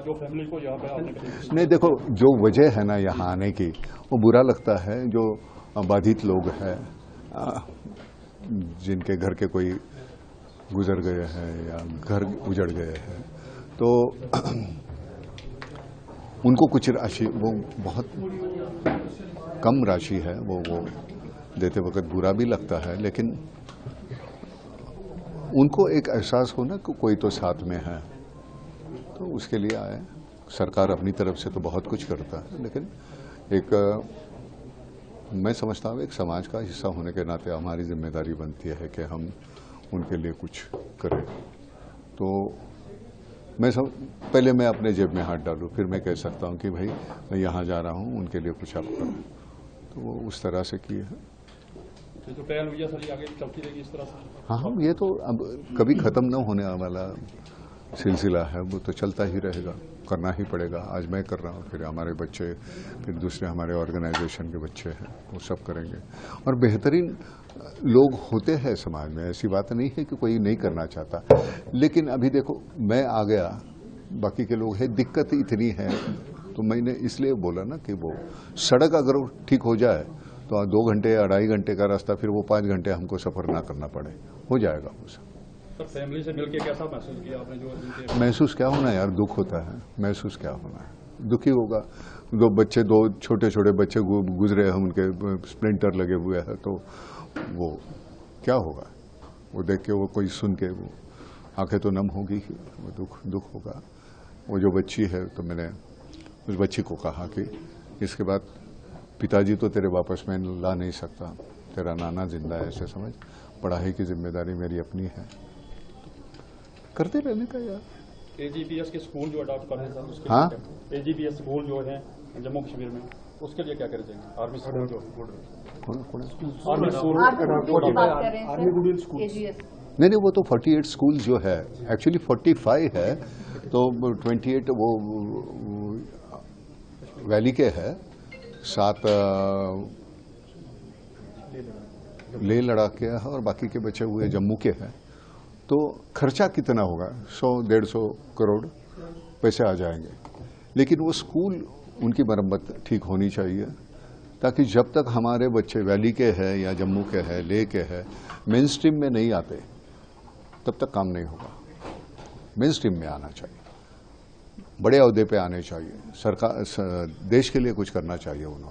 जो फैमिली को यहाँ पे आने के लिए? नहीं, देखो, जो वजह है ना यहाँ आने की, वो बुरा लगता है। जो बाधित लोग हैं, जिनके घर के कोई गुजर गए हैं या घर उजड़ गए हैं, तो उनको कुछ राशि, वो बहुत कम राशि है, वो देते वक्त बुरा भी लगता है, लेकिन उनको एक एहसास हो ना कि कोई तो साथ में है, तो उसके लिए आए। सरकार अपनी तरफ से तो बहुत कुछ करता है, लेकिन एक मैं समझता हूँ एक समाज का हिस्सा होने के नाते हमारी जिम्मेदारी बनती है कि हम उनके लिए कुछ करें। तो पहले मैं अपने जेब में हाथ डालूं, फिर मैं कह सकता हूं कि भाई मैं यहाँ जा रहा हूं, उनके लिए कुछ आप करो। तो वो उस तरह से किए हैं। तो पहल हुई है सर, आगे चलती रहेगी इस तरह से? हाँ, ये तो अब कभी खत्म न होने वाला सिलसिला है, वो तो चलता ही रहेगा, करना ही पड़ेगा। आज मैं कर रहा हूँ, फिर हमारे बच्चे, फिर दूसरे हमारे ऑर्गेनाइजेशन के बच्चे हैं, वो सब करेंगे। और बेहतरीन लोग होते हैं समाज में, ऐसी बात नहीं है कि कोई नहीं करना चाहता, लेकिन अभी देखो मैं आ गया, बाकी के लोग हैं, दिक्कत इतनी है, तो मैंने इसलिए बोला ना कि वो सड़क अगर ठीक हो जाए तो 2 घंटे या 2.5 घंटे का रास्ता फिर वो 5 घंटे हमको सफर ना करना पड़े, हो जाएगा वो सब। सर, फैमिली से मिलके कैसा महसूस किया आपने? जो महसूस क्या होना है यार, दुख होता है। महसूस क्या होना है, दुखी होगा। 2 बच्चे, 2 छोटे छोटे बच्चे गुजरे हैं, उनके स्प्लिंटर लगे हुए हैं, तो वो क्या होगा, वो देख के, वो कोई सुन के वो आंखें तो नम होगी ही, वो दुख होगा। वो जो बच्ची है, तो मैंने उस बच्ची को कहा कि इसके बाद पिताजी तो तेरे वापस में ला नहीं सकता, तेरा नाना जिंदा है, ऐसे समझ। पढ़ाई की जिम्मेदारी मेरी अपनी है, करते रहने का यार। एजीपीएस के स्कूल जो अडॉप्ट कर रहे हैं उसके, हाँ, एजीपीएस स्कूल जो है जम्मू कश्मीर में, उसके लिए क्या कर जाएंगे? आर्मी स्कूल जो आर्मी स्कूल नहीं, वो तो 48 स्कूल जो है, एक्चुअली 45 है, तो 28 वो वैली के है, 7 लेह लद्दाख के है, और बाकी के बचे हुए जम्मू के हैं। तो खर्चा कितना होगा? 100-150 करोड़ पैसे आ जाएंगे, लेकिन वो स्कूल, उनकी मरम्मत ठीक होनी चाहिए, ताकि जब तक हमारे बच्चे वैली के हैं या जम्मू के हैं, लेह के हैं, मेन स्ट्रीम में नहीं आते, तब तक काम नहीं होगा। मेन स्ट्रीम में आना चाहिए, बड़े ओहदे पे आने चाहिए, सरकार, देश के लिए कुछ करना चाहिए उन्होंने।